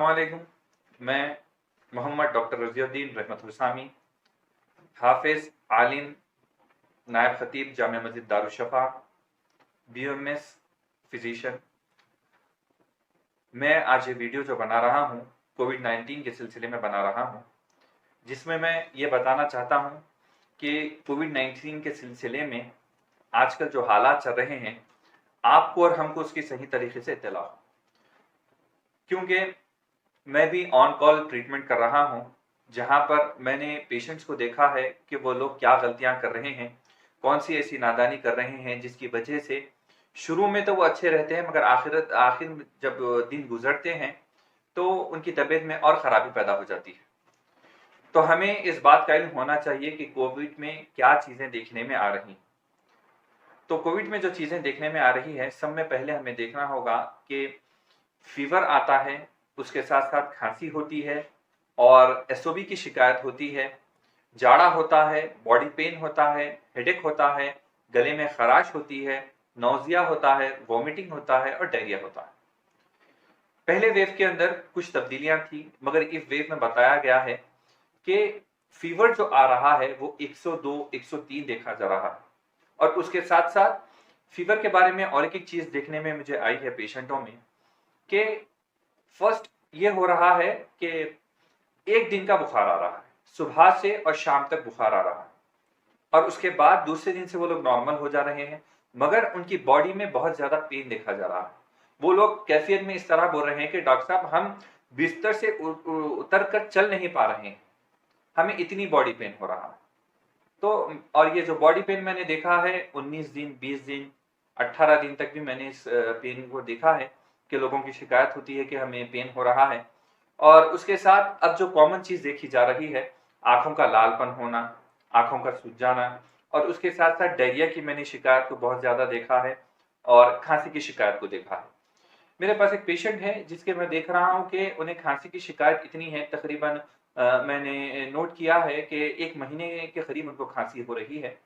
अस्सलामुअलैकुम। मैं मोहम्मद डॉक्टर रज़ियुद्दीन रहमतुल सामी, हाफिज़, आलिम, नायब ख़तीब जामिया मस्जिद दारुश्शफ़ा, BMS फिजिशियन। मैं आज ये वीडियो जो बना रहा हूँ कोविड-19 के सिलसिले में बना रहा हूँ, जिसमें मैं ये बताना चाहता हूँ कि कोविड-19 के सिलसिले में आजकल जो हालात चल रहे हैं, आपको और हमको उसकी सही तरीके से इत्तला हो, क्योंकि मैं भी ऑन कॉल ट्रीटमेंट कर रहा हूँ, जहाँ पर मैंने पेशेंट्स को देखा है कि वो लोग क्या गलतियाँ कर रहे हैं, कौन सी ऐसी नादानी कर रहे हैं जिसकी वजह से शुरू में तो वो अच्छे रहते हैं, मगर आखिर में जब दिन गुजरते हैं तो उनकी तबीयत में और ख़राबी पैदा हो जाती है। तो हमें इस बात का इल्म होना चाहिए कि कोविड में क्या चीज़ें देखने में आ रही हैं। तो कोविड में जो चीज़ें देखने में आ रही है, सब में पहले हमें देखना होगा कि फीवर आता है, उसके साथ साथ खांसी होती है और एसओबी की शिकायत होती है, जाड़ा होता है, बॉडी पेन होता है, हेडेक होता है, गले में खराश होती है, नौजिया होता है, वॉमिटिंग होता है और डायरिया होता है। पहले वेव के अंदर कुछ तब्दीलियां थी, मगर इस वेव में बताया गया है कि फीवर जो आ रहा है वो 102, 103 देखा जा रहा है। और उसके साथ साथ फीवर के बारे में और एक चीज देखने में मुझे आई है पेशेंटों में कि फर्स्ट ये हो रहा है कि एक दिन का बुखार आ रहा है, सुबह से और शाम तक बुखार आ रहा है, और उसके बाद दूसरे दिन से वो लोग नॉर्मल हो जा रहे हैं, मगर उनकी बॉडी में बहुत ज्यादा पेन देखा जा रहा है। वो लोग कैफियत में इस तरह बोल रहे हैं कि डॉक्टर साहब, हम बिस्तर से उतर कर चल नहीं पा रहे हैं, हमें इतनी बॉडी पेन हो रहा है। तो और ये जो बॉडी पेन मैंने देखा है 19 दिन, 20 दिन, 18 दिन तक भी मैंने इस पेन को देखा है कि लोगों की शिकायत होती है कि हमें पेन हो रहा है। और उसके साथ अब जो कॉमन चीज देखी जा रही है, आंखों का लालपन होना, आंखों का सूज जाना, और उसके साथ साथ डायरिया की मैंने शिकायत को बहुत ज्यादा देखा है और खांसी की शिकायत को देखा है। मेरे पास एक पेशेंट है जिसके मैं देख रहा हूँ कि उन्हें खांसी की शिकायत इतनी है, तकरीबन मैंने नोट किया है कि 1 महीने के करीब उनको खांसी हो रही है।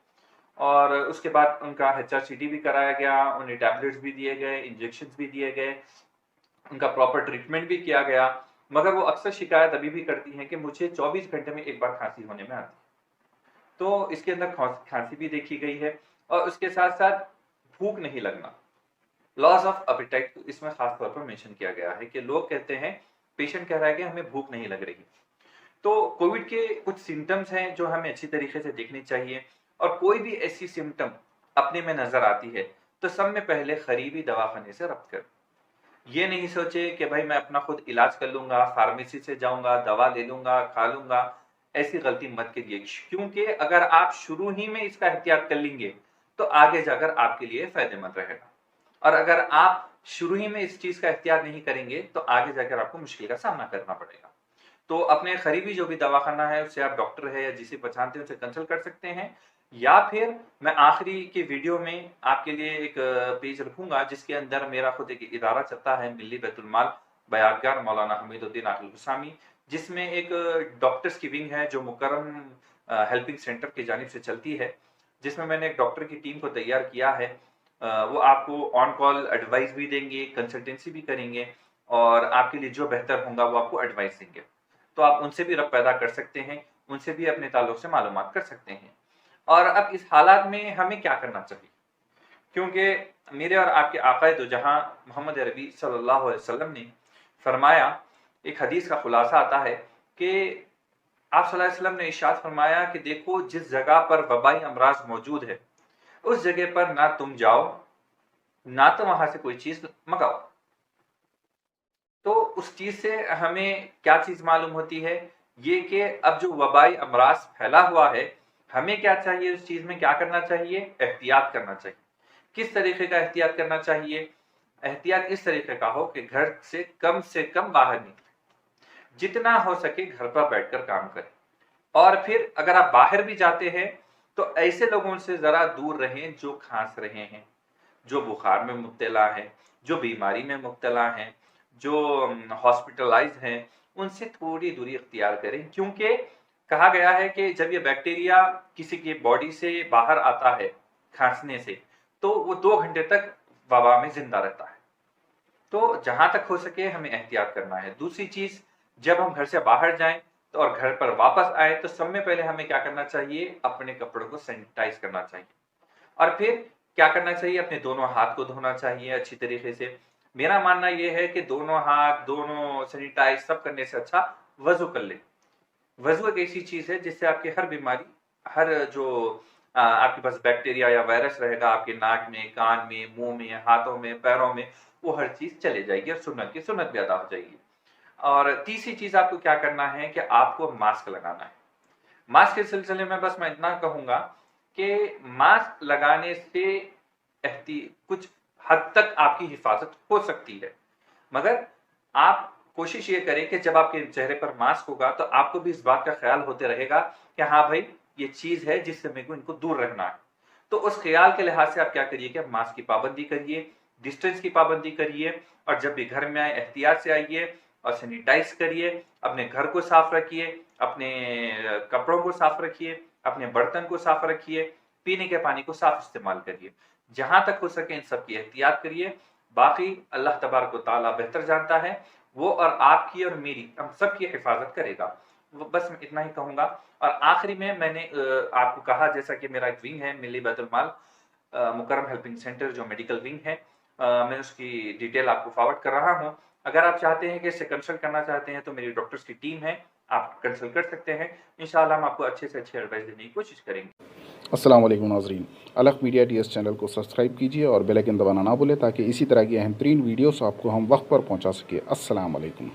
और उसके बाद उनका HRCT भी कराया गया, उन्हें टैबलेट्स भी दिए गए, इंजेक्शन भी दिए गए, उनका प्रॉपर ट्रीटमेंट भी किया गया, मगर वो अक्सर शिकायत अभी भी करती हैं कि मुझे 24 घंटे में एक बार खांसी होने में आती है। तो इसके अंदर खांसी भी देखी गई है और उसके साथ साथ भूख नहीं लगना, लॉस ऑफ एपेटाइट इसमें खास तौर पर मेंशन किया गया है कि लोग कहते हैं, पेशेंट कह रहा है कि हमें भूख नहीं लग रही। तो कोविड के कुछ सिम्टम्स हैं जो हमें अच्छी तरीके से देखनी चाहिए, और कोई भी ऐसी सिम्टम अपने में नजर आती है तो सब में पहले करीबी दवाखाने से रब्त कर। ये नहीं सोचे कि भाई मैं अपना खुद इलाज कर लूंगा, फार्मेसी से जाऊंगा, दवा ले लूंगा, खा लूंगा। ऐसी गलती मत करिए, क्योंकि अगर आप शुरू ही में इसका एहतियात कर लेंगे तो आगे जाकर आपके लिए फायदेमंद रहेगा, और अगर आप शुरू ही में इस चीज का एहतियात नहीं करेंगे तो आगे जाकर आपको मुश्किल का सामना करना पड़ेगा। तो अपने करीबी जो भी दवाखाना है उससे आप डॉक्टर है या जिसे पहचानते हैं उनसे कंसल्ट कर सकते हैं, या फिर मैं आखिरी की वीडियो में आपके लिए एक पेज रखूंगा जिसके अंदर मेरा खुद एक इदारा चलता है, मिल्ली बैतुल माल बयानकार मौलाना हमीदुद्दीन आकिल हुसामी, जिसमें एक डॉक्टर्स की विंग है जो मुकर्रम हेल्पिंग सेंटर की जानिब से चलती है, जिसमें मैंने एक डॉक्टर की टीम को तैयार किया है। वो आपको ऑन कॉल एडवाइस भी देंगे, कंसल्टेंसी भी करेंगे, और आपके लिए जो बेहतर होगा वो आपको एडवाइस देंगे। तो आप उनसे भी रब्त पैदा कर सकते हैं, उनसे भी अपने ताल्लुक से मालूमात कर सकते हैं। और अब इस हालात में हमें क्या करना चाहिए, क्योंकि मेरे और आपके आका दो जहां मोहम्मद अरबी सल्लल्लाहु अलैहि वसल्लम ने फरमाया, एक हदीस का खुलासा आता है कि आप सल्लल्लाहु अलैहि वसल्लम ने इरशाद फरमाया कि देखो, जिस जगह पर वबाई अमराज मौजूद है उस जगह पर ना तुम जाओ, ना तो वहां से कोई चीज मंगाओ। तो उस चीज से हमें क्या चीज मालूम होती है, ये कि अब जो वबाई अमराज फैला हुआ है, हमें क्या चाहिए, उस चीज में क्या करना चाहिए, एहतियात करना चाहिए। किस तरीके का एहतियात करना चाहिए? एहतियात इस तरीके का हो कि घर से कम बाहर निकले, जितना हो सके घर पर बैठकर काम करें, और फिर अगर आप बाहर भी जाते हैं तो ऐसे लोगों से जरा दूर रहें जो खांस रहे हैं, जो बुखार में मुब्तला है, जो बीमारी में मुब्तला हैं, जो हॉस्पिटलाइज हैं, उनसे थोड़ी दूरी इख्तियार करें, क्योंकि कहा गया है कि जब ये बैक्टीरिया किसी की बॉडी से बाहर आता है खांसने से, तो वो 2 घंटे तक वबा में जिंदा रहता है। तो जहां तक हो सके हमें एहतियात करना है। दूसरी चीज, जब हम घर से बाहर जाएं तो और घर पर वापस आए तो सबसे पहले हमें क्या करना चाहिए, अपने कपड़ों को सैनिटाइज करना चाहिए। और फिर क्या करना चाहिए, अपने दोनों हाथ को धोना चाहिए अच्छी तरीके से। मेरा मानना यह है कि दोनों हाथ, दोनों सैनिटाइज सब करने से अच्छा वजू कर ले। वजू एक ऐसी चीज है जिससे आपकी हर बीमारी, हर जो आपके पास बैक्टीरिया या वायरस रहेगा आपके नाक में, कान में, मुंह में, हाथों में, पैरों में, वो हर चीज चले जाएगी और सुन्नत की सुन्नत भी अदा हो जाएगी। और तीसरी चीज आपको क्या करना है कि आपको मास्क लगाना है। मास्क के सिलसिले में बस मैं इतना कहूंगा कि मास्क लगाने से कुछ हद तक आपकी हिफाजत हो सकती है, मगर आप कोशिश ये करें कि जब आपके चेहरे पर मास्क होगा तो आपको भी इस बात का ख्याल होते रहेगा कि हाँ भाई, ये चीज है जिससे मेरे को इनको दूर रखना है। तो उस ख्याल के लिहाज से आप क्या करिए कि मास्क की पाबंदी करिए, डिस्टेंस की पाबंदी करिए, और जब भी घर में आए एहतियात से आइए और सैनिटाइज करिए, अपने घर को साफ रखिए, अपने कपड़ों को साफ रखिए, अपने बर्तन को साफ रखिए, पीने के पानी को साफ इस्तेमाल करिए। जहां तक हो सके इन सब की एहतियात करिए। बाकी अल्लाह तबारक व तआला बेहतर जानता है, वो और आपकी और मेरी, हम सब की हिफाजत करेगा। बस मैं इतना ही कहूंगा। और आखिरी में मैंने आपको कहा, जैसा कि मेरा एक विंग है मिली बैतुल माल मुकर्रम हेल्पिंग सेंटर, जो मेडिकल विंग है, मैं उसकी डिटेल आपको फॉरवर्ड कर रहा हूं। अगर आप चाहते हैं कि इससे कंसल्ट करना चाहते हैं तो मेरी डॉक्टर्स की टीम है, आप कंसल्ट कर सकते हैं। इंशाल्लाह हम आपको अच्छे से अच्छी एडवाइस देने की कोशिश करेंगे। अस्सलाम वालेकुम नाज़रीन, अलग मीडिया टीएस चैनल को सब्सक्राइब कीजिए और बेल आइकन दबाना ना भूलें ताकि इसी तरह की अहम तरीन वीडियोस आपको हम वक्त पर पहुंचा सके। अस्सलाम वालेकुम।